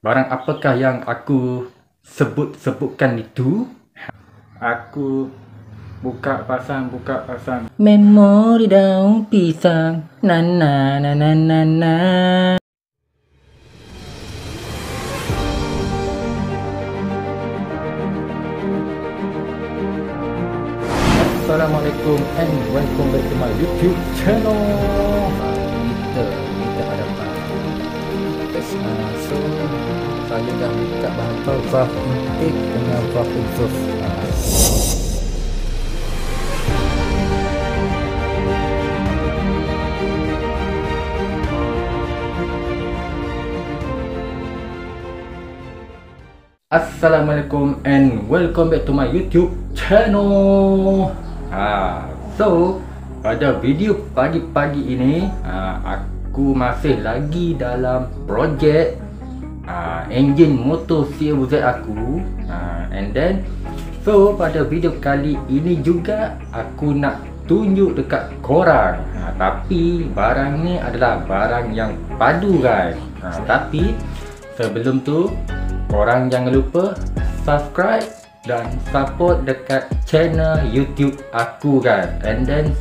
Barang apakah yang aku sebutkan itu? Aku buka pasang. Memori daun pisang. Na na na na na na. Assalamualaikum and welcome back to my YouTube channel. Kita ada so saya dah buka bahagian valve intake dengan valve exhaust. Assalamualaikum and welcome back to my YouTube channel. So pada video pagi-pagi ini aku masih lagi dalam projek enjin motor CVZ aku. And then so pada video kali ini juga aku nak tunjuk dekat korang. Tapi barang ni adalah barang yang padu guys. Tapi sebelum tu korang jangan lupa subscribe dan support dekat channel YouTube aku guys. And then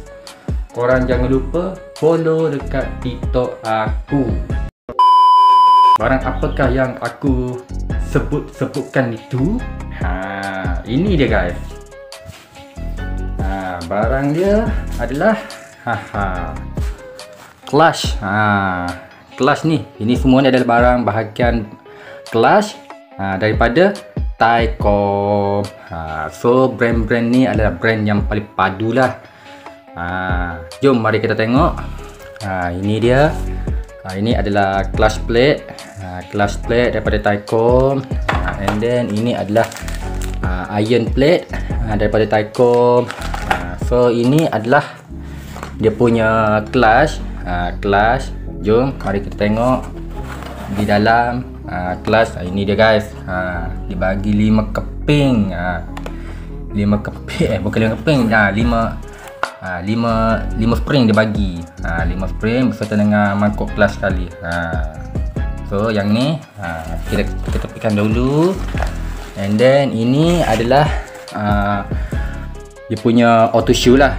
korang jangan lupa follow dekat TikTok aku. Barang apakah yang aku sebutkan itu? Ini dia guys. Barang dia adalah clutch. Clutch ni, ini semua ni adalah barang bahagian clutch daripada Taicom. So brand-brand ni adalah brand yang paling padu lah. Jom mari kita tengok. Ini dia. Ini adalah clutch plate. Clutch plate daripada Taicom. And then ini adalah iron plate daripada Taicom. So ini adalah dia punya clutch. Clutch. Jom mari kita tengok di dalam clutch. Ini dia guys. Dibagi 5 keping. 5 keping bukan 5 keping. 5 spring dia bagi. 5 spring beserta dengan mangkuk clutch sekali. So yang ni kita tepikan dulu. And then ini adalah dia punya auto shoe lah.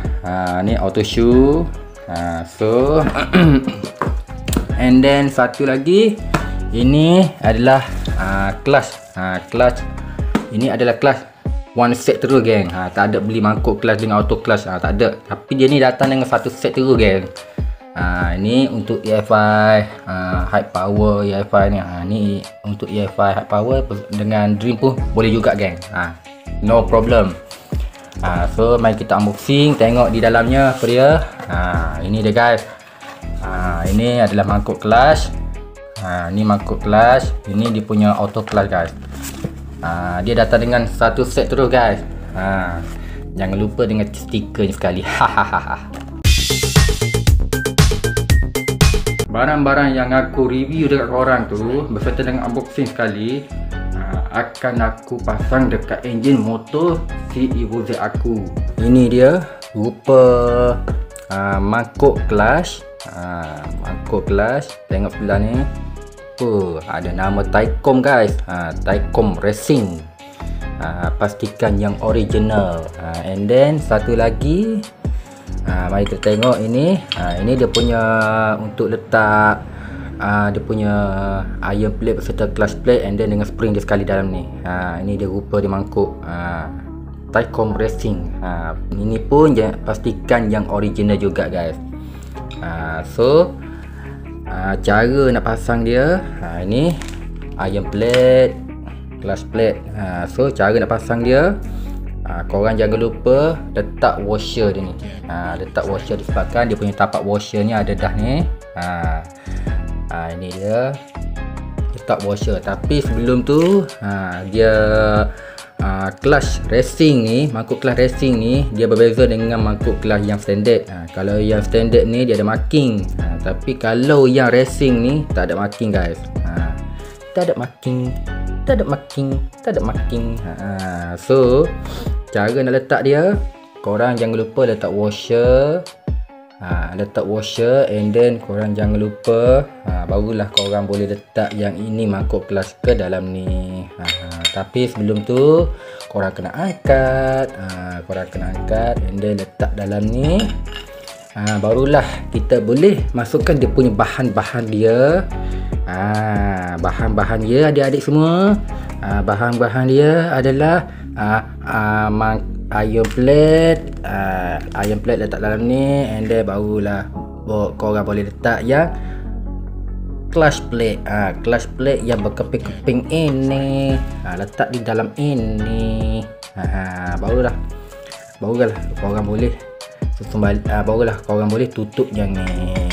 Ni auto shoe. So and then satu lagi, ini adalah clutch. Clutch ini adalah clutch one set terus geng. Tak ada beli mangkuk clutch dengan auto clutch. Tak ada. Tapi dia ni datang dengan satu set terus geng. Ini untuk EFI high power EFI ni. Ni untuk EFI high power dengan dream pun boleh juga geng. No problem. So mari kita unboxing, tengok di dalamnya apa dia. Ini dia guys. Ini adalah mangkuk clutch. Ni mangkuk clutch. Ini dia punya auto clutch guys. Dia datang dengan satu set terus guys. Jangan lupa dengan stikernya sekali. Barang-barang yang aku review dekat korang tu beserta dengan unboxing sekali akan aku pasang dekat enjin motor CVZ aku. Ini dia rupa mangkuk clutch. Mangkuk clutch, tengok sebelah ni. Ada nama Taicom guys. Taicom Racing. Pastikan yang original. And then satu lagi, mari kita tengok ini. Ini dia punya untuk letak dia punya iron plate beserta clutch plate, and then dengan spring dia sekali dalam ni. Ini dia rupa dia mangkuk Taicom Racing. Ini pun pastikan yang original juga guys. So cara nak pasang dia, ini iron plate, clutch plate. So cara nak pasang dia, korang jangan lupa letak washer dia ni. Letak washer disebabkan dia punya tapak washer ni ada dah ni. Ini dia letak washer. Tapi sebelum tu dia clutch racing ni, mangkuk clutch racing ni dia berbeza dengan mangkuk clutch yang standard. Kalau yang standard ni dia ada marking. Tapi kalau yang racing ni tak ada marking guys. Tak ada marking. So cara nak letak dia, korang jangan lupa letak washer. letak washer, and then korang jangan lupa barulah korang boleh letak yang ini mangkuk kelas ke dalam ni. Tapi sebelum tu korang kena angkat, and then letak dalam ni. Barulah kita boleh masukkan dia punya bahan-bahan dia. Bahan-bahan dia adik-adik semua, bahan-bahan dia adalah iron plate. Iron plate letak dalam ni, and then barulah korang boleh letak yang clutch plate. Clutch plate yang berkeping-keping ini, letak di dalam ini. Barulah korang boleh susun balik. Barulah korang boleh tutup yang ni.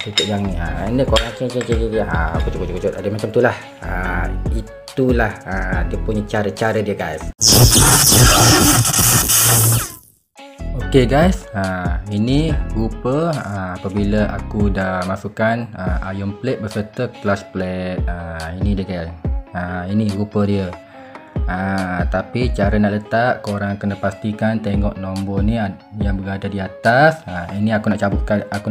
Tutup yang ni. Ini korang kucuk. Ada macam tu lah. Itulah dia punya cara-cara dia, guys. Okay guys, ini rupa apabila aku dah masukkan iron plate beserta clutch plate. Ini dia guys. Ini rupa dia. Tapi cara nak letak korang kena pastikan tengok nombor ni yang berada di atas. Ini aku nak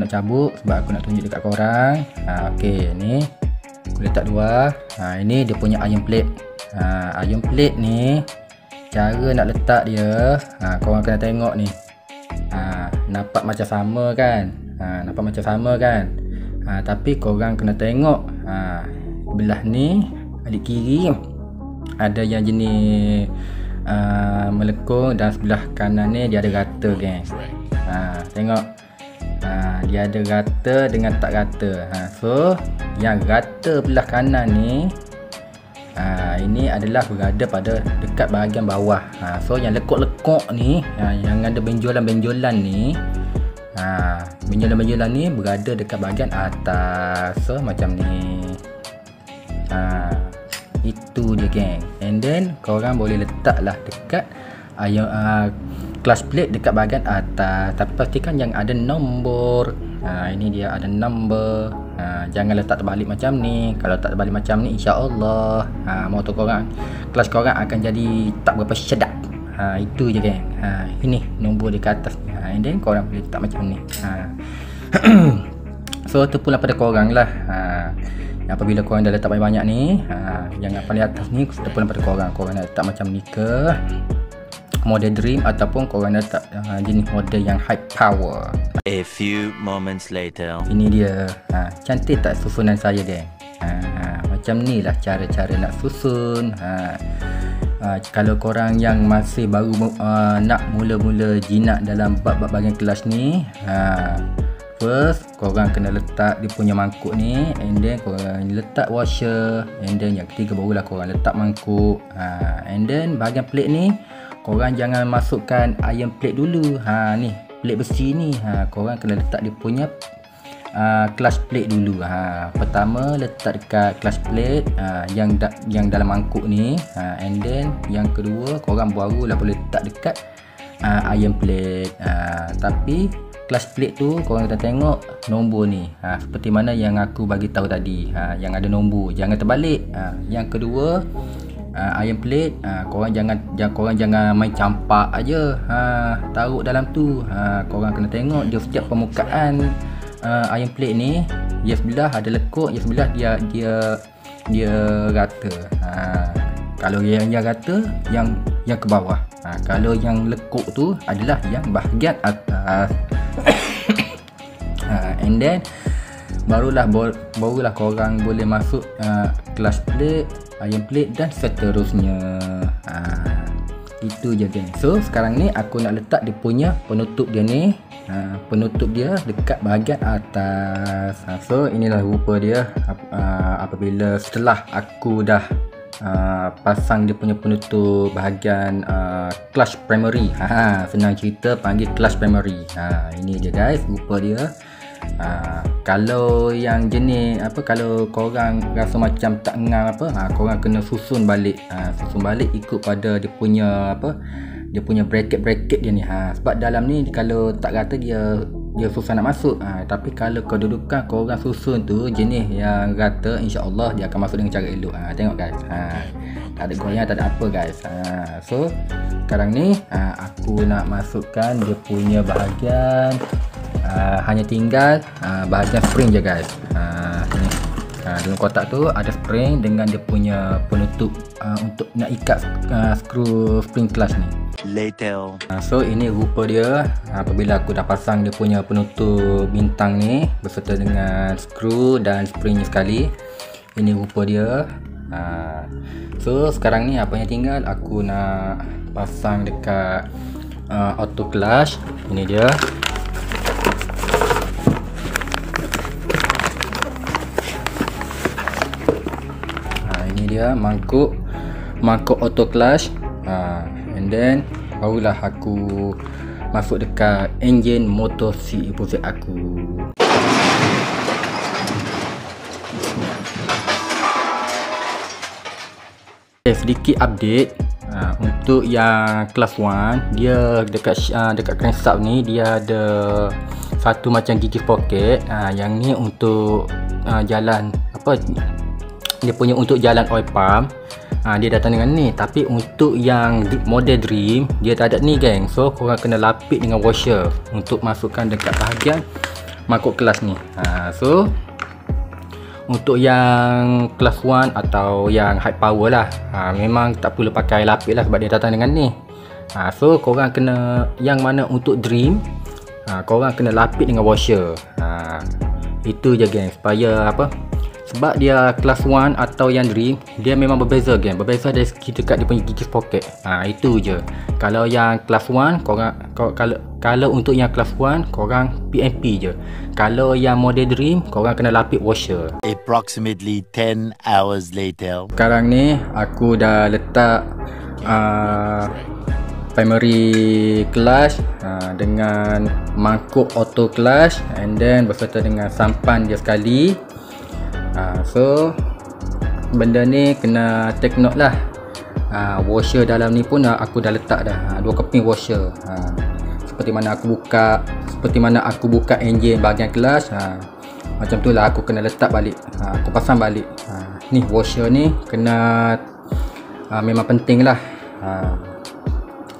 cabut sebab aku nak tunjuk dekat korang. Okey, ni aku letak dua. Ini dia punya iron plate. Iron plate ni cara nak letak dia, korang kena tengok ni. Nampak macam sama kan? Tapi korang kena tengok belah ni balik kiri ada yang jenis melekung, dan sebelah kanan ni dia ada rata, geng. Tengok, dia ada rata dengan tak rata. So yang rata belah kanan ni ini adalah berada pada dekat bahagian bawah. So yang lekuk-lekuk ni, yang ada benjolan-benjolan ni, benjolan-benjolan ni berada dekat bahagian atas. So macam ni. Itu dia, geng. And then korang boleh letaklah dekat clutch plate dekat bahagian atas, tapi pastikan yang ada nombor. Ini dia ada nombor. Jangan letak terbalik macam ni. Kalau tak terbalik macam ni, insya-Allah motor korang, clutch korang akan jadi tak berapa sedap. Itu je, geng. Ini nombor dekat atas. And then korang boleh letak macam ni. So tu pula pada korang lah. Apabila korang dah letak banyak-banyak ni, yang paling atas ni terpulang pada korang nak letak macam ni ke model dream, ataupun korang letak jenis model yang high power. A few moments later. Ini dia. Cantik tak susunan saya, geng? Macam ni lah cara-cara nak susun. Kalau korang yang masih baru nak mula-mula jinak dalam bab-bab bahagian kelas ni, first korang kena letak dia punya mangkuk ni, and then korang letak washer, and then yang ketiga barulah korang letak mangkuk. And then bahagian plate ni korang jangan masukkan iron plate dulu. Ni plate besi ni, korang kena letak dia punya clutch plate dulu. Pertama letak dekat clutch plate yang dalam mangkuk ni, and then yang kedua korang barulah boleh letak dekat iron plate. Tapi clutch plate tu korang kena tengok nombor ni, seperti mana yang aku bagi tahu tadi, yang ada nombor, jangan terbalik. Yang kedua, iron plate, korang jangan main campak aja taruh dalam tu. Korang kena tengok dia setiap permukaan iron plate ni, yang sebelah ada lekuk, yang sebelah dia rata. Kalau yang rata, yang ke bawah. Kalau yang lekuk tu adalah yang bahagian atas. And then barulah korang boleh masuk clutch plate, iron plate dan seterusnya. Itu je, geng. So sekarang ni aku nak letak dia punya penutup dia ni. Penutup dia dekat bahagian atas. So inilah rupa dia apabila setelah aku dah pasang dia punya penutup bahagian clutch primary. Senang cerita panggil clutch primary. Ini dia, guys, rupa dia. Kalau yang jenis kalau korang rasa macam tak ngam korang kena susun balik ikut pada dia punya bracket dia ni. Sebab dalam ni kalau tak rata dia dia susah nak masuk. Tapi kalau kedudukan korang susun tu jenis yang rata, insya-Allah dia akan masuk dengan cara elok. Tengok guys. Tak ada goyang, tak ada apa guys. So sekarang ni aku nak masukkan dia punya bahagian, hanya tinggal bahagian spring je guys. Ni. Dalam kotak tu ada spring dengan dia punya penutup untuk nak ikat skru spring clutch ni. Later. So ini rupa dia apabila aku dah pasang dia punya penutup bintang ni beserta dengan skru dan springnya sekali. Ini rupa dia. So sekarang ni apa yang tinggal aku nak pasang dekat auto clutch. Ini dia. Ini dia mangkuk auto clutch. And then barulah aku masuk dekat enjin motor si Evo Z aku. Sedikit update untuk yang kelas 1, dia dekat crankshaft ni dia ada satu macam gigi pocket. Yang ni untuk jalan apa, dia punya untuk jalan oil pump. Dia datang dengan ni. Tapi untuk yang model Dream dia tak ada ni geng. So korang kena lapik dengan washer untuk masukkan dekat bahagian mangkuk kelas ni. So untuk yang kelas 1 atau yang high power lah, memang tak perlu pakai lapik lah sebab dia datang dengan ni. So korang kena, yang mana untuk Dream, korang kena lapik dengan washer. Itu je geng, supaya apa, sebab dia kelas 1 atau yang Dream dia memang berbeza geng. Berbeza dari segi dekat dia punya gigi pocket. Itu je. Kalau yang kelas 1 korang, kalau untuk yang kelas 1 korang PMP je. Kalau yang model Dream korang kena lapik washer. Approximately 10 hours later. Sekarang ni aku dah letak primary clutch dengan mangkuk auto clutch, and then berserta dengan sampan dia sekali. So benda ni kena take note lah. Washer dalam ni pun aku dah letak dah, 2 keping washer. Seperti mana aku buka enjin bahagian clutch, macam tu lah aku kena letak balik. Aku pasang balik. Ni washer ni kena memang penting lah.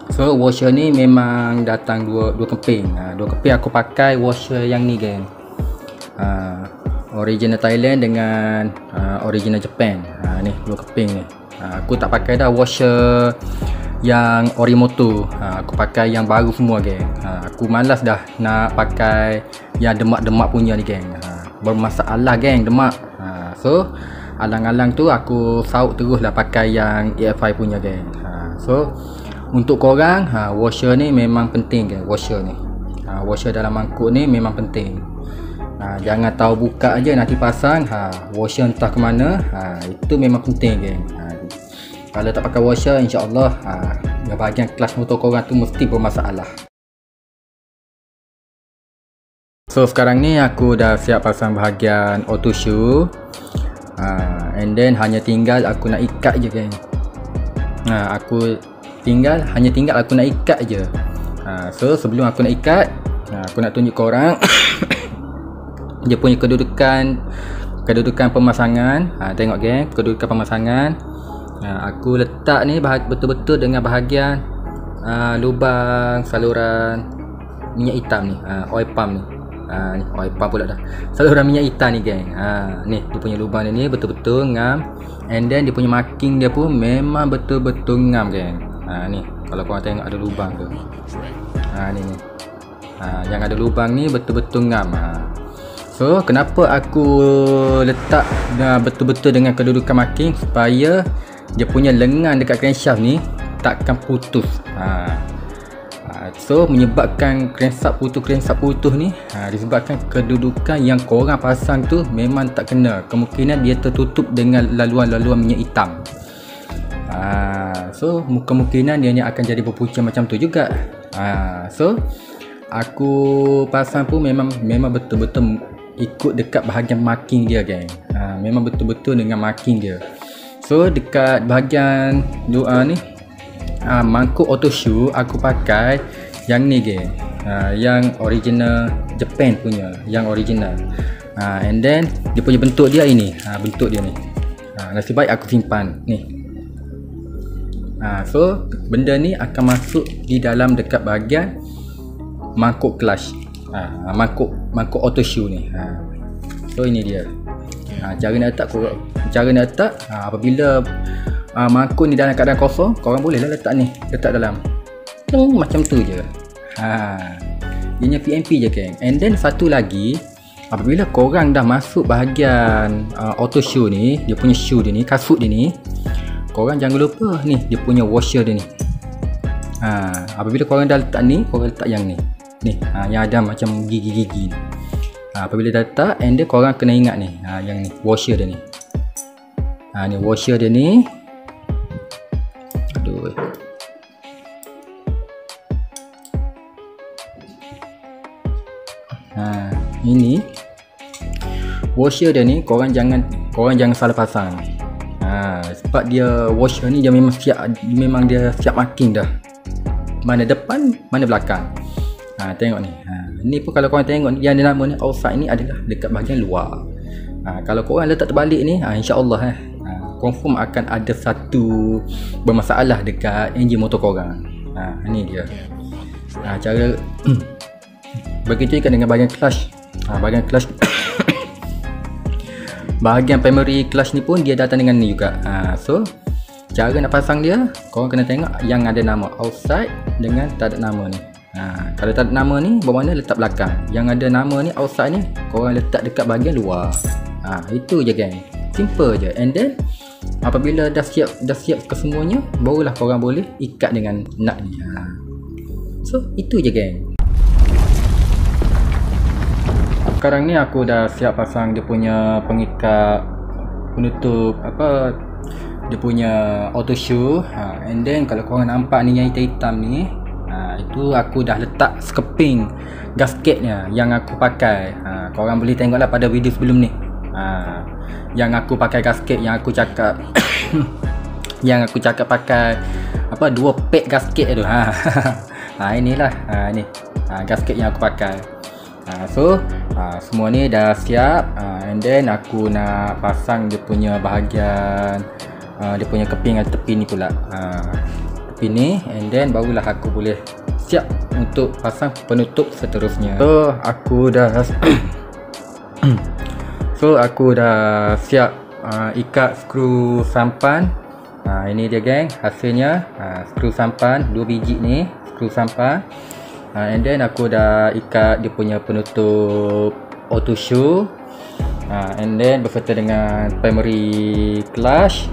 So washer ni memang datang 2 keping. 2 keping aku pakai washer yang ni geng. Original Thailand dengan original Japan. Ni 2 keping ni. Aku tak pakai dah washer yang Orimoto. Aku pakai yang baru semua geng. Aku malas dah nak pakai yang demak-demak punya ni geng. Bermasalah geng demak. So alang-alang tu aku saut terus lah pakai yang EFI punya geng. So untuk korang, washer ni memang penting geng. Washer ni, washer dalam mangkuk ni memang penting. Jangan tahu buka aja nanti pasang washer entah ke mana. Itu memang penting geng. Kalau tak pakai washer, insya-Allah bahagian kelas motor korang tu mesti bermasalah. So sekarang ni aku dah siap pasang bahagian auto shoe. And then hanya tinggal aku nak ikat je geng. Hanya tinggal aku nak ikat je. So sebelum aku nak ikat, aku nak tunjuk korang dia punya kedudukan pemasangan. Tengok geng, kedudukan pemasangan. Aku letak ni betul-betul dengan bahagian lubang saluran minyak hitam ni, oil pump ni. Ni oil pump pula dah. Saluran minyak hitam ni geng. Ni dia punya lubang ni betul-betul ngam. And then dia punya marking dia pun memang betul-betul ngam geng. Ni kalau korang tengok ada lubang tu. Ni. Yang ada lubang ni betul-betul ngam. So kenapa aku letak betul-betul dengan kedudukan marking, supaya dia punya lengan dekat crankshaft ni takkan putus. So menyebabkan crankshaft putus ni disebabkan kedudukan yang korang pasang tu memang tak kena. Kemungkinan dia tertutup dengan laluan-laluan minyak hitam. So kemungkinan dia akan jadi berpunca macam tu juga. So aku pasang pun memang betul-betul ikut dekat bahagian marking dia geng. Memang betul-betul dengan marking dia. So dekat bahagian ni mangkuk auto shoe aku pakai yang ni geng. Yang original Japan punya yang original. And then dia punya bentuk dia ini. Bentuk dia ni. Nasib baik aku simpan ni. So benda ni akan masuk di dalam dekat bahagian mangkuk clutch. Mangkuk auto shoe ni. So ini dia. Cara nak letak apabila mangkuk ni dalam keadaan kosong, korang boleh lah letak ni, letak dalam macam tu je. Dia PMP je geng. And then satu lagi, apabila korang dah masuk bahagian auto shoe ni, dia punya shoe dia ni, kasut dia ni, korang jangan lupa ni dia punya washer dia ni. Apabila korang dah letak ni, korang letak yang ni yang ada macam gigi-gigi ni. Apabila dah letak, and then korang kena ingat ni, yang ni washer dia ni. Ni washer dia ni. Aduh. Ini washer dia ni, korang jangan salah pasang. Sebab dia washer ni dia memang dia siap marking dah. Mana depan, mana belakang. Tengok ni. Ni pun kalau korang tengok yang dia nama ni outside ni adalah dekat bahagian luar. Kalau korang letak terbalik ni, insya-Allah confirm akan ada satu bermasalah dekat enjin motor korang. Ni dia. Cara begitu juga dengan bahagian clutch. Bahagian clutch bahagian primary clutch ni pun dia datang dengan ni juga. So cara nak pasang dia, korang kena tengok yang ada nama outside dengan tak ada nama ni. Kalau tak ada nama ni, bermakna letak belakang. Yang ada nama ni outside ni, korang letak dekat bahagian luar. Itu je geng, simple je. And then apabila dah siap kesemuanya, barulah korang boleh ikat dengan nut ni. So itu je geng. Sekarang ni aku dah siap pasang dia punya pengikat penutup dia punya auto shoe. And then kalau korang nampak ni yang hitam-hitam ni, itu aku dah letak skeping gasketnya yang aku pakai. Korang boleh tengoklah pada video sebelum ni. Yang aku pakai gasket, yang aku cakap yang aku cakap pakai 2 pack gasket tu. Inilah ni gasket yang aku pakai. So semua ni dah siap. And then aku nak pasang dia punya bahagian dia punya keping atau tepi ni pula. Tepi ni, and then barulah aku boleh siap untuk pasang penutup seterusnya. So aku dah siap ikat skru sampan. Ini dia geng hasilnya. Skru sampan 2 biji ni, skru sampan. And then aku dah ikat dia punya penutup auto shoe. And then berserta dengan primary clutch.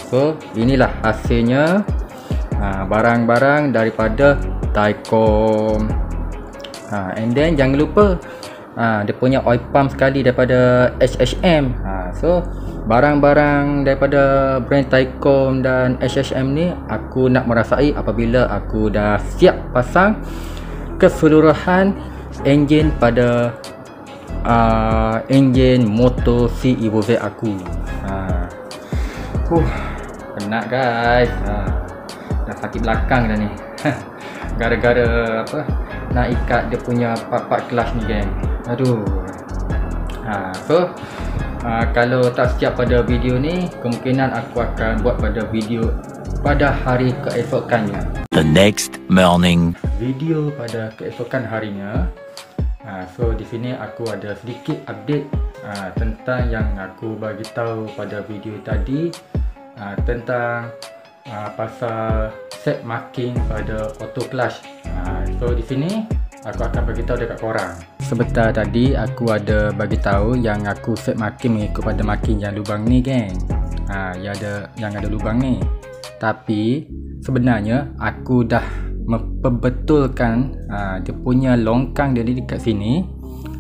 So inilah hasilnya. Barang-barang daripada Taicom. And then jangan lupa dia punya oil pump sekali daripada HHM. So barang-barang daripada brand Taicom dan HHM ni aku nak merasai apabila aku dah siap pasang keseluruhan enjin pada enjin motor si Evo Z aku. Penat guys. Dah sakit belakang dah ni. Gara-gara nak ikat dia punya part-part clutch ni geng. Aduh. So kalau tak siap pada video ni, kemungkinan aku akan buat pada video pada hari keesokannya. The next morning. Video pada keesokan harinya. So di sini aku ada sedikit update tentang yang aku bagi tahu pada video tadi, tentang pasal set marking pada auto clutch. So di sini aku akan bagi tahu dekat korang. Sebentar tadi aku ada bagi tahu yang aku set marking mengikut pada marking yang lubang ni geng. Yang ada lubang ni. Tapi sebenarnya aku dah memperbetulkan dia punya longkang dia ni dekat sini.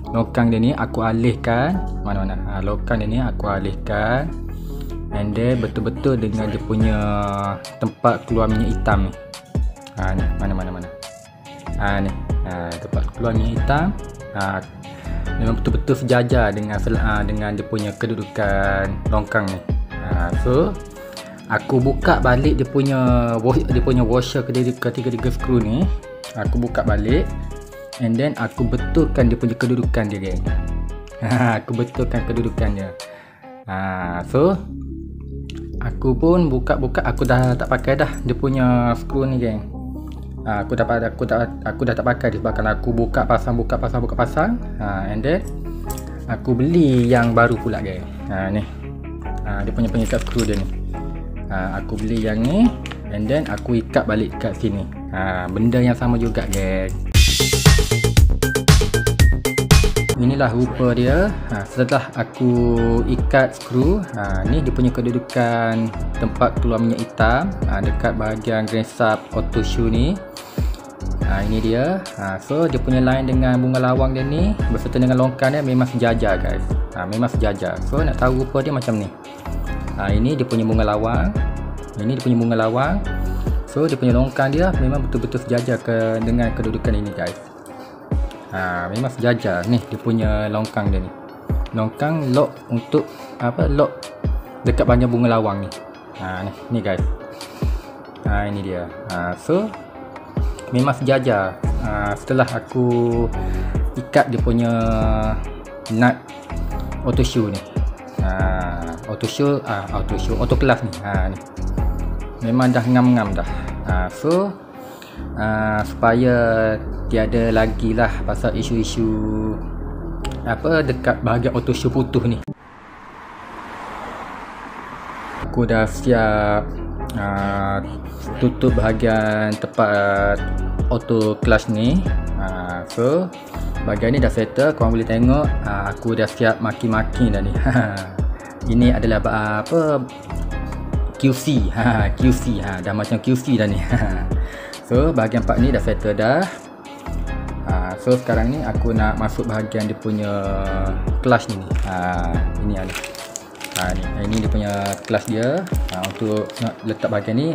Longkang dia ni aku alihkan. Mana-mana longkang dia ni aku alihkan. And then betul-betul dengan dia punya tempat keluar minyak hitam ni. Ni mana-mana. Ni tempat keluar minyak hitam. Memang betul-betul sejajar dengan dia punya kedudukan longkang ni. So aku buka balik dia punya washer ketiga skru ni. Aku buka balik. and then aku betulkan dia punya kedudukan dia, geng. Aku betulkan kedudukannya. So aku pun buka-buka, aku dah tak pakai dah dia punya skru ni, geng. Aku dah tak pakai disebabkan aku buka pasang, and then aku beli yang baru pula, geng. Ni dia punya pengikat skru dia ni. Aku beli yang ni, and then aku ikat balik kat sini. Benda yang sama juga, geng. Inilah rupa dia setelah aku ikat skru. Ni dia punya kedudukan tempat keluar minyak hitam dekat bahagian crankshaft auto shoe ni. Ini dia. So dia punya line dengan bunga lawang dia ni berserta dengan longkang dia memang sejajar, guys. Memang sejajar. So nak tahu rupa dia macam ni. Ini dia punya bunga lawang. So dia punya longkang dia memang betul-betul sejajar dengan kedudukan ini, guys. Memang sejajar. Ni dia punya longkang dia ni. Longkang lock untuk lock dekat bahagian bunga lawang ni. Ni guys. Ini dia. So memang sejajar. Setelah aku ikat dia punya nut auto shoe ni. Auto kelas ni. Ni. Memang dah ngam-ngam dah. So supaya tiada lagi lah pasal isu-isu dekat bahagian auto shoe putus ni. Aku dah siap tutup bahagian tepat auto clutch ni. So bahagian ni dah settle, korang boleh tengok. Aku dah siap maki-maki dah ni. Ini adalah QC. QC dah macam QC dah ni. So bahagian part ni dah settle dah. So sekarang ni aku nak masuk bahagian dia punya clutch ni. Ini ada. Ini dia punya clutch dia. Untuk nak letak bahagian ni,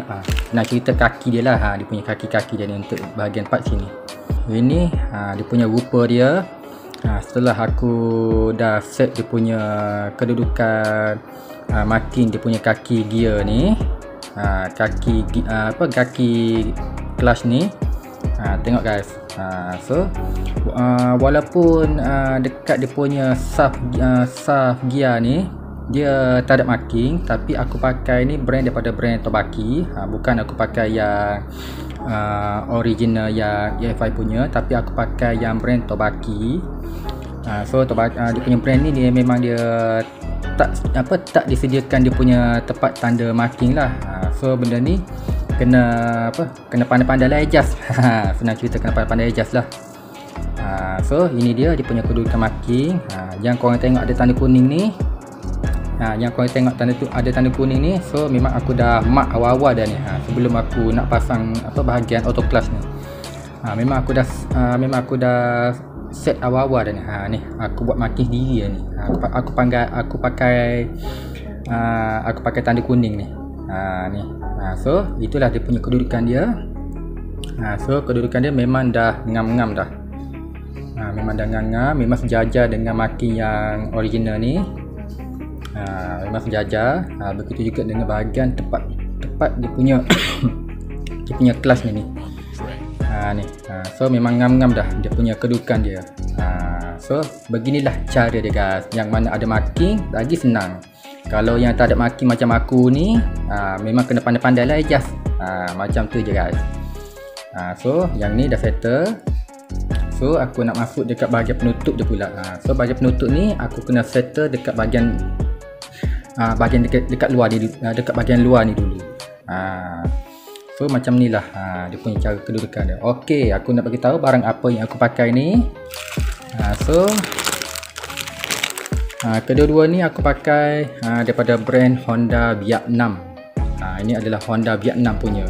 nak cerita kaki dia lah. Dia punya kaki-kaki dia ni untuk bahagian part sini. Ini dia punya rupa dia. Setelah aku dah set dia punya kedudukan marking dia punya kaki gear ni, kaki clutch ni. Tengok guys. So walaupun dekat dia punya shaft gear ni dia tak ada marking, tapi aku pakai ni brand daripada brand Tobaki. Bukan aku pakai yang original yang EFI punya, tapi aku pakai yang brand Tobaki. So Tobaki, dia punya brand ni dia memang dia tak disediakan dia punya tempat tanda marking lah. So benda ni kena pandai-pandai lah adjust. Senang cerita, kena pandai-pandai adjust lah. So ini dia punya kedudukan marking. Yang korang tengok ada tanda kuning ni, yang korang tengok ada tanda kuning ni, so memang aku dah mark awal-awal dah ni. Sebelum aku nak pasang bahagian auto clutch ni, memang aku dah set awal-awal dah ni. Ni aku buat marking sendiri ni. Aku pakai tanda kuning ni. Ni. So itulah dia punya kedudukan dia. So kedudukan dia memang dah ngam-ngam dah. Memang dah ngam-ngam, memang sejajar dengan marking yang original ni. Memang sejajar. Begitu juga dengan bahagian tepat dia punya dia punya clutch ni. Ni. So memang ngam-ngam dah dia punya kedudukan dia. So beginilah cara dia, guys. Yang mana ada marking lagi senang. Kalau yang tak ada marking macam aku ni, memang kena pandai-pandai lah adjust. Macam tu je, guys. So yang ni dah settle. So aku nak masuk dekat bahagian penutup dia pula. So bahagian penutup ni aku kena settle dekat bahagian dekat luar ni, dekat bahagian luar ni dulu. So macam ni lah dia punya cara kedudukan dia. Okey, aku nak bagi tahu barang apa yang aku pakai ni. So kedua-dua ni aku pakai daripada brand Honda Vietnam. Ini adalah Honda Vietnam punya.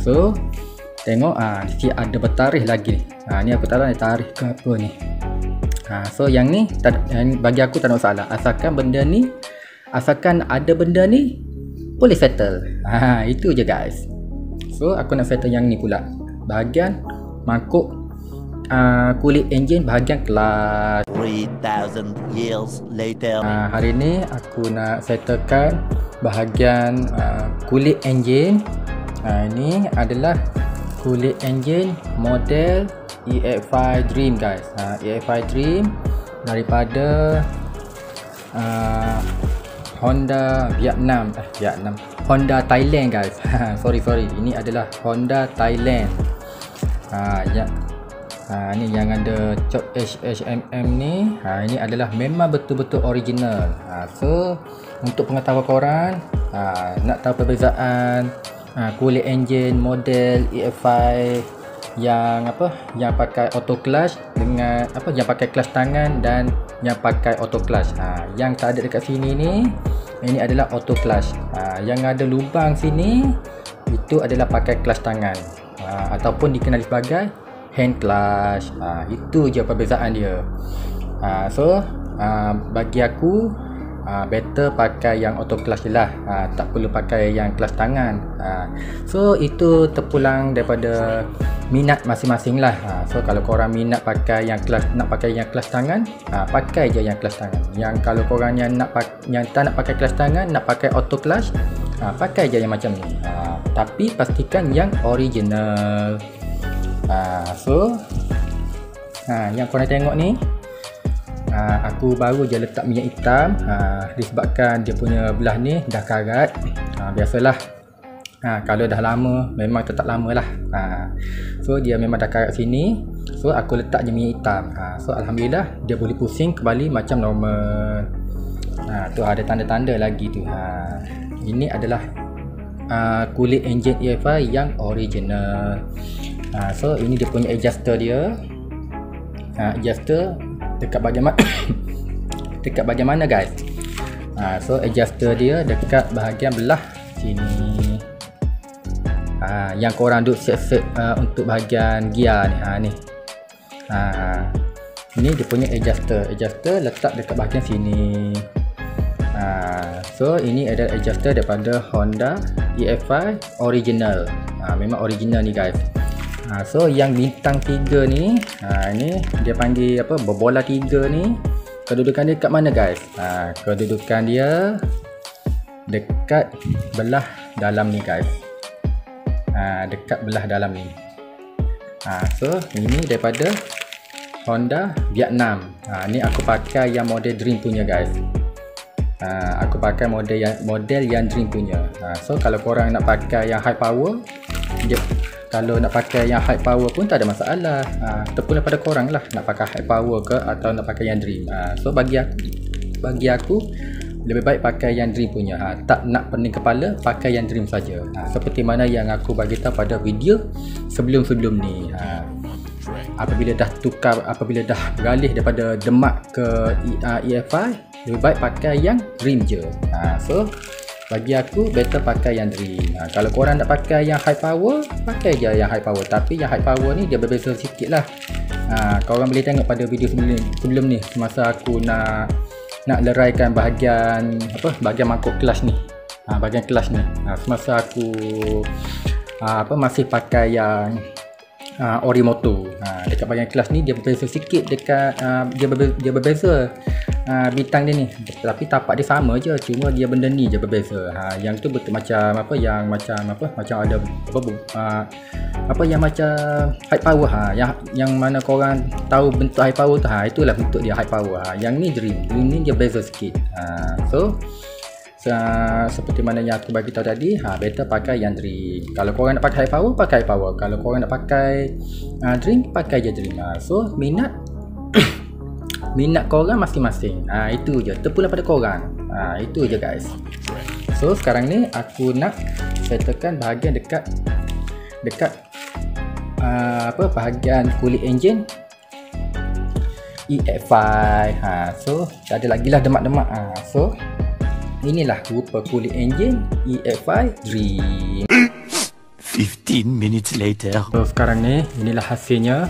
So tengok dia ada bertarikh lagi ni. Ni aku tak tahu ni tarikh ke apa ni. So yang ni bagi aku tak ada masalah, asalkan ada benda ni boleh settle. Itu je, guys. So aku nak settle yang ni pula, bahagian mangkuk kulit enjin bahagian kelas. 3000 years later. Hari ni aku nak settlekan bahagian kulit enjin. Ini adalah kulit enjin model EX5 Dream guys. EX5 Dream daripada Honda Honda Thailand guys. sorry ini adalah Honda Thailand. Ni yang ada cok HMM ni. Ini adalah memang betul-betul original. So untuk pengetahuan korang, nak tahu perbezaan cooling engine model EX5 yang yang pakai auto clutch dengan yang pakai clutch tangan dan yang pakai auto clutch. Yang tak ada dekat sini ni, ini adalah auto clutch. Yang ada lubang sini itu adalah pakai clutch tangan, ataupun dikenali sebagai hand clutch. Itu je perbezaan dia. So bagi aku better pakai yang auto clutch je lah. Tak perlu pakai yang clutch tangan. So itu terpulang daripada minat masing-masing lah. So kalau korang minat pakai yang clutch, nak pakai yang clutch tangan, pakai je yang clutch tangan. Yang kalau korang yang tak nak pakai clutch tangan, nak pakai auto clutch, pakai je yang macam ni. Tapi pastikan yang original. So yang korang tengok ni, aku baru je letak minyak hitam, disebabkan dia punya belah ni dah karat. Biasalah, kalau dah lama memang tetap lama lah. So dia memang dah karat sini. So aku letak je minyak hitam. So alhamdulillah dia boleh pusing kembali macam normal. Tu ada tanda-tanda lagi tu. Ini adalah cooling engine EX5 yang original. So ini dia punya adjuster dia. Adjuster dekat bahagian dekat bahagian mana guys? So adjuster dia dekat bahagian belah sini. Yang korang duk set untuk bahagian gear ni. Ni dia punya adjuster. Adjuster letak dekat bahagian sini. So ini adalah adjuster daripada Honda EX5 original. Memang original ni guys. So yang bintang 3 ni, ni dia panggil berbola 3 ni. Kedudukan dia kat mana guys? Kedudukan dia dekat belah dalam ni guys. Dekat belah dalam ni. So ini daripada Honda Vietnam. Ni aku pakai yang model Dream punya guys. Aku pakai model yang Dream punya. So kalau korang nak pakai yang high power, kalau nak pakai yang high power pun tak ada masalah. Terpulang pada korang lah, nak pakai high power ke atau nak pakai yang Dream. So bagi aku lebih baik pakai yang Dream punya. Tak nak pening kepala, pakai yang Dream saja. Seperti mana yang aku bagi tahu pada video sebelum ni. Apabila dah beralih daripada Demak ke EX5, lebih baik pakai yang Dream je. So bagi aku better pakai yang Dream. Kalau korang nak pakai yang high power, pakai je yang high power. Tapi yang high power ni dia berbeza sikit lah. Korang boleh tengok pada video sebelum ni, semasa aku nak leraikan bahagian mangkuk clutch ni. Bahagian clutch ni. Semasa aku masih pakai yang Orimoto. Dekat bahagian clutch ni dia berbeza sikit, dekat dia berbeza bintang dia ni, tapi tapak dia sama je, cuma dia benda ni je berbeza. Yang tu betul macam macam ada yang macam high power. Yang mana korang tahu bentuk high power tu, itulah bentuk dia high power. Yang ni Dream ni dia beza sikit. So seperti mana yang aku bagi tahu tadi, better pakai yang Dream. Kalau korang nak pakai high power, pakai high power. Kalau korang nak pakai Dream, pakai je Dream. So minat korang masing-masing. Itu je, terpulang pada korang. Itu je guys. So sekarang ni aku nak settlekan bahagian dekat bahagian cooling engine EX5. So tak ada lagi lah demak-demak. So inilah rupa cooling engine EX5 Dream. 15 minutes later. So sekarang ni inilah hasilnya.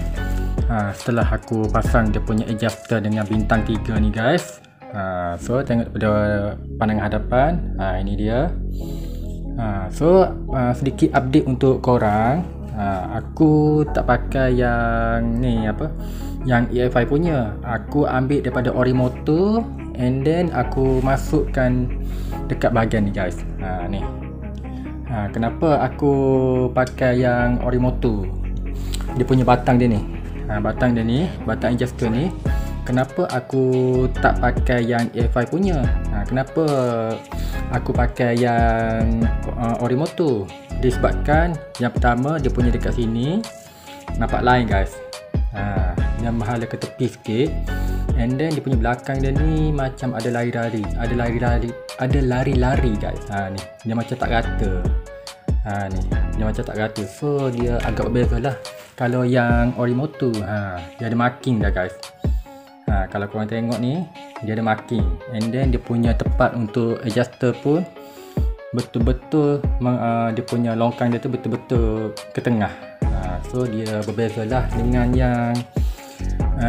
Setelah aku pasang dia punya adjuster dengan bintang 3 ni guys. So tengok pada pandangan hadapan. Ini dia. So sedikit update untuk korang. Aku tak pakai yang ni yang EX5 punya. Aku ambil daripada Orimoto, and then aku masukkan dekat bahagian ni guys. Ni. Kenapa aku pakai yang Orimoto? Dia punya batang dia ni. batang dia ni, batang adjuster ni, kenapa aku tak pakai yang EFI punya? Kenapa aku pakai yang Orimoto? Disebabkan yang pertama dia punya dekat sini nampak lain guys. Dia mahala ke tepi sikit. And then dia punya belakang dia ni macam ada lari-lari, ada lari-lari guys. Ni dia macam tak rata. Ni dia macam tak rata. So dia agak berbeza lah. Kalau yang Orimoto, dia ada marking dah guys. Kalau korang tengok ni, dia ada marking. And then dia punya tempat untuk adjuster pun betul-betul dia punya longkang dia tu betul-betul ke tengah. So dia berbeza lah dengan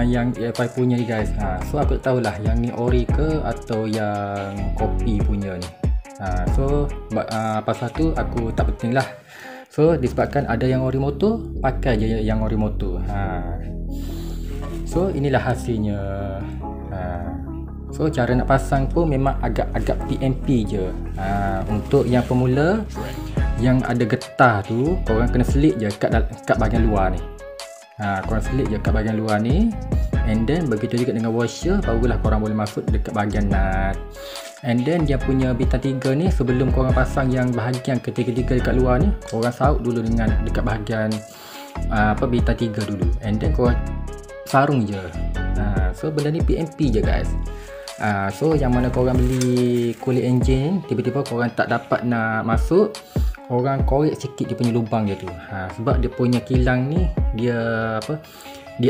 yang EFI punya ni guys. So aku tak tahulah yang ni ori ke atau yang kopi punya ni. So pasal tu aku tak penting lah. So disebabkan ada yang Orimoto, pakai je yang Orimoto. So inilah hasilnya. So cara nak pasang pun memang agak PMP je. Untuk yang pemula yang ada getah tu, korang kena selit je kat bahagian luar ni. Korang selit je kat bahagian luar ni. And then begitu juga dengan washer, barulah korang boleh masuk dekat bahagian nut. And then dia punya bintang 3 ni, sebelum korang pasang yang bahagian ketiga-tiga dekat luar ni, korang saut dulu dengan dekat bahagian bintang 3 dulu. And then korang sarung je. So benda ni PMP je guys. So yang mana korang beli kulit enjin, tiba-tiba korang tak dapat nak masuk, korang korek sikit dia punya lubang dia tu. Sebab dia punya kilang ni dia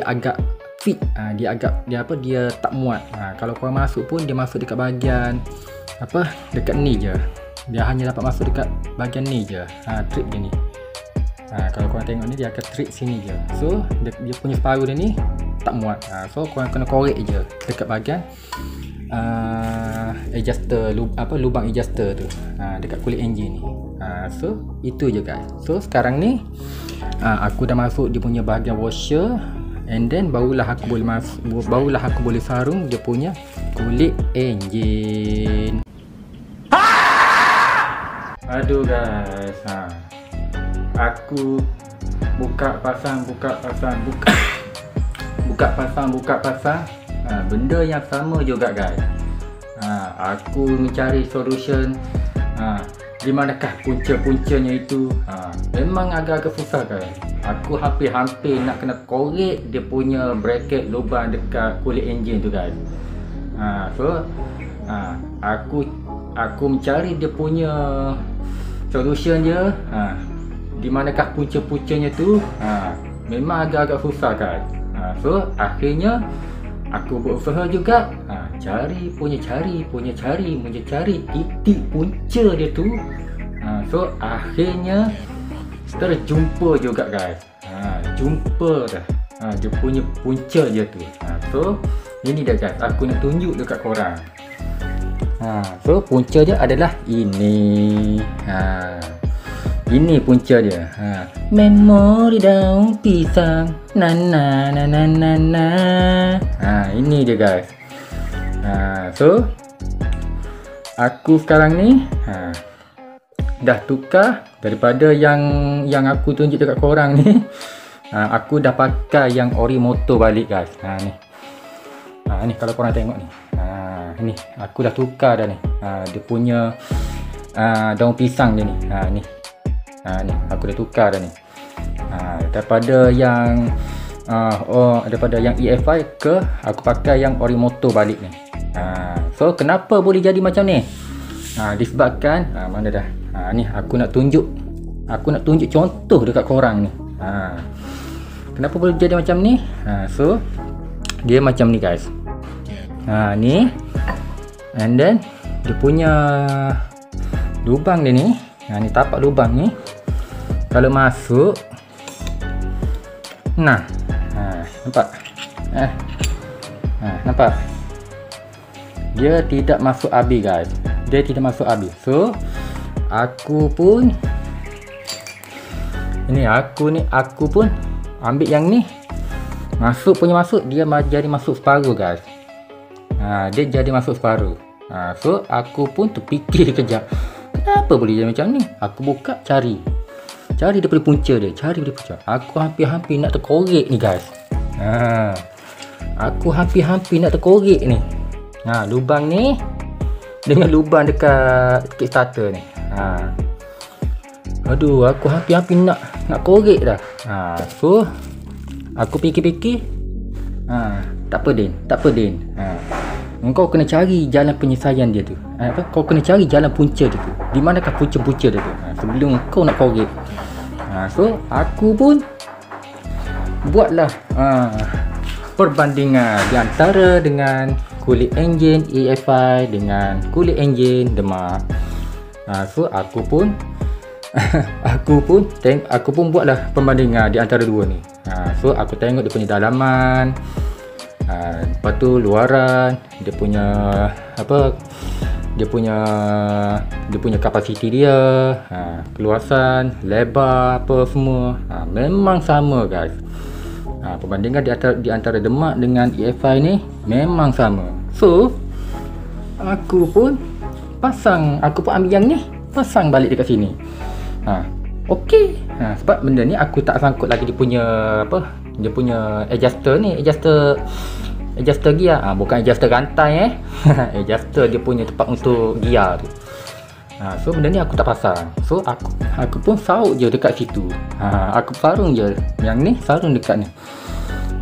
agak fit, dia tak muat. Kalau korang masuk pun dia masuk dekat bahagian dekat ni je. Dia hanya dapat masuk dekat bahagian ni je. Trip dia ni. Kalau korang tengok ni dia akan trip sini je. So dia punya separuh dia ni tak muat. So korang kena korek je dekat bahagian adjuster, lubang adjuster tu, dekat kulit enjin ni. So itu je guys. So sekarang ni aku dah masuk dia punya bahagian washer. And then barulah aku boleh sarung dia punya kulit enjin. Aduh guys, aku buka pasang, benda yang sama juga guys. Aku mencari solution di manakah punca-puncanya itu. Memang agak-agak susah guys. Aku hampir-hampir nak kena korek dia punya bracket lubang dekat kulit enjin tu guys. So aku mencari dia punya solution dia. Di manakah punca-puncanya tu, memang agak-agak susah guys. So akhirnya aku berusaha juga, cari titik punca dia tu. So akhirnya terjumpa juga guys. Jumpa dah dia punya punca dia tu. So ini dah guys, aku nak tunjuk dekat korang. So punca dia adalah ini. Ini punca dia. Memori daun pisang. Na. Ini dia guys. So aku sekarang ni dah tukar daripada yang aku tunjuk dekat korang ni. Aku dah pakai yang Orimoto balik guys. Ni kalau korang tengok ni. Ni aku dah tukar dah ni. Dia punya daun pisang dia ni. Ni aku dah tukar dah ni. Daripada yang EFI ke aku pakai yang Orimoto balik ni. So kenapa boleh jadi macam ni? Disebabkan mana dah. Ni aku nak tunjuk contoh dekat korang ni. Kenapa boleh jadi macam ni? So dia macam ni guys. Ni. And then dia punya lubang dia ni. Ni tapak lubang ni. Kalau masuk, nampak? Nampak? Dia tidak masuk habis guys. Dia tidak masuk habis. So aku pun ambil yang ni. Masuk dia jadi masuk separuh guys. Dia jadi masuk separuh. So aku pun terfikir kejap, kenapa boleh jadi macam ni? Aku buka cari daripada punca dia. Aku hampir-hampir nak terkorek ni guys. Aku hampir-hampir nak terkorek ni. Lubang ni dengan lubang dekat Kickstarter ni. Aduh, aku hampir-hampir nak korek dah. So aku fikir-fikir, tak apa Din. Engkau kena cari jalan penyelesaian dia tu. Kau kena cari jalan punca dia tu. Di manakah punca-punca dia tu? Sebelum kau nak korek. So aku pun buatlah perbandingan di antara dengan kulit enjin EFI dengan kulit enjin Demak. So aku pun buatlah perbandingan di antara dua ni. So aku tengok dia punya dalaman, lepas tu luaran, dia punya kapasiti dia, keluasan, lebar, apa semua memang sama guys. Perbandingan di antara Demak dengan EFI ni memang sama. So aku pun ambil yang ni, pasang balik dekat sini. Okey. Sebab benda ni aku tak sangkut lagi dia punya adjuster ni, adjuster gear. Bukan adjuster rantai adjuster dia punya tempat untuk gear tu. So benda ni aku tak pasang. So aku pun saut je dekat situ. Aku sarung je yang ni, sarung dekat ni.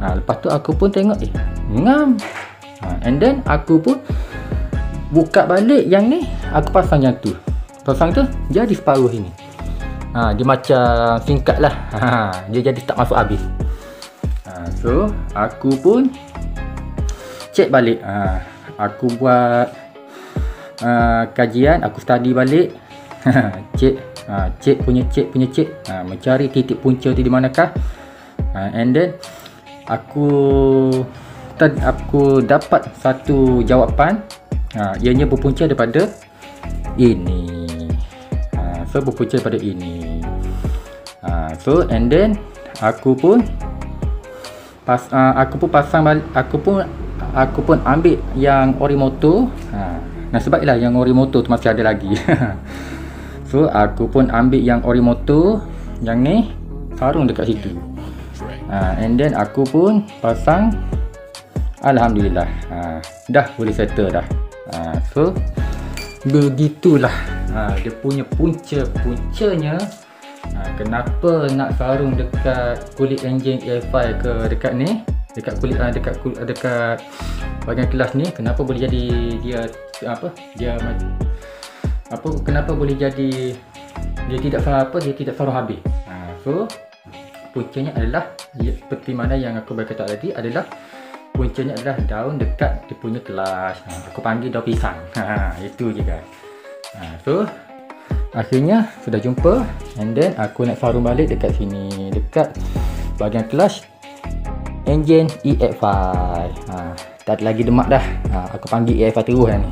Lepas tu aku pun tengok ngam. And then aku pun buka balik yang ni, aku pasang yang tu. Pasang tu jadi separuh ini. Dia macam singkat lah. Dia jadi tak masuk habis. So aku pun cek balik. Aku buat kajian, aku study balik. cek punya cek, mencari titik punca tu di manakah. And then aku dapat satu jawapan. Ianya berpunca daripada ini. So berpunca daripada ini. So and then aku pun pasang balik. Aku pun ambil yang Orimoto. Sebablah yang Orimoto tu masih ada lagi. So aku pun ambil yang Orimoto, yang ni sarung dekat situ. And then aku pun pasang. Alhamdulillah, dah boleh settle dah. So begitulah dia punya puncanya. Kenapa nak sarung dekat kulit enjin EFI ke dekat ni, dekat kulit dekat bahagian kelas ni, kenapa boleh jadi kenapa boleh jadi dia tidak sarung habis. So puncanya adalah seperti mana yang aku berkata tadi, adalah puncanya adalah daun dekat dia punya kelas. Aku panggil daun pisang. Itu je guys. So akhirnya sudah jumpa. And then aku nak sarung balik dekat sini, dekat bahagian clutch enjin EFI. Tak ada lagi Demak dah. Aku panggil EFI terus ni.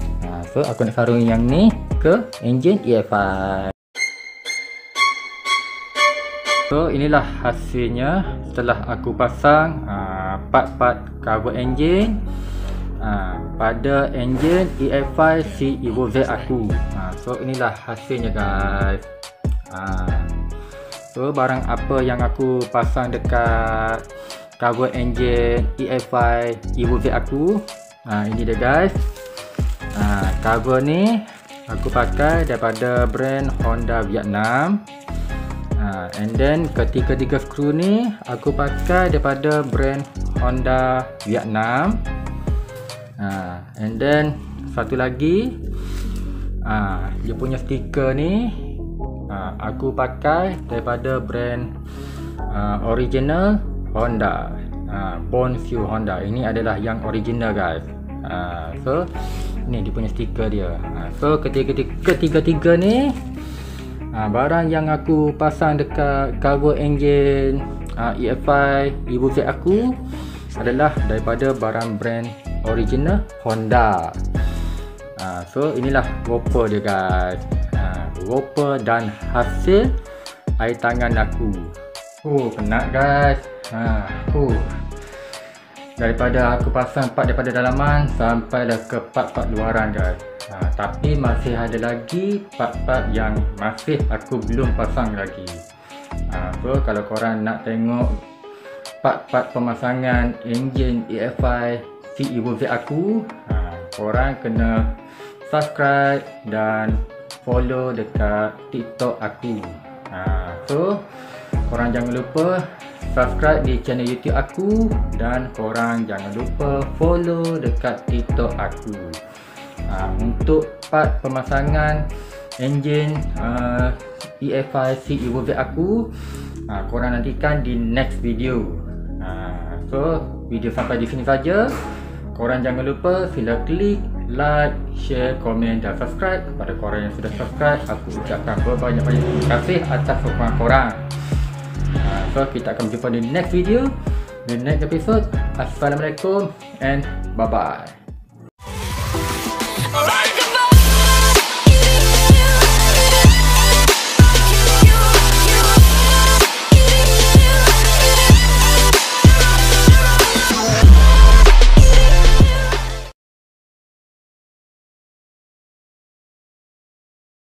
So aku nak sarung yang ni ke enjin EFI. So inilah hasilnya setelah aku pasang part-part cover enjin pada enjin EFI si Evo Z aku. So inilah hasilnya guys. So barang apa yang aku pasang dekat cover enjin EFI Evo Z aku, ini dia guys. Cover ni aku pakai daripada brand Honda Vietnam. And then ketiga skru ni aku pakai daripada brand Honda Vietnam. And then satu lagi, dia punya stiker ni aku pakai daripada brand original Honda, Bonsue Honda. Ini adalah yang original guys. So ni dia punya stiker dia. So ketiga ni barang yang aku pasang dekat cover enjin EFI Evo Z aku adalah daripada barang brand original Honda. So inilah roper dia guys. Roper dan hasil air tangan aku. Penat guys. Daripada aku pasang part daripada dalaman sampailah ke part-part luaran guys. Tapi masih ada lagi part-part yang masih aku belum pasang lagi. So kalau korang nak tengok part-part pemasangan enjin EFI si Evo Z aku, korang kena subscribe dan follow dekat TikTok aku. So korang jangan lupa subscribe di channel YouTube aku dan korang jangan lupa follow dekat TikTok aku. Untuk part pemasangan enjin EFI si Evo Z aku, korang nantikan di next video. So video sampai di sini saja. Korang jangan lupa sila klik like, share, komen dan subscribe. Kepada korang yang sudah subscribe, aku ucapkan berbanyak-banyak terima kasih atas sokongan korang. So kita akan berjumpa di next video, di next episode. Assalamualaikum and bye bye.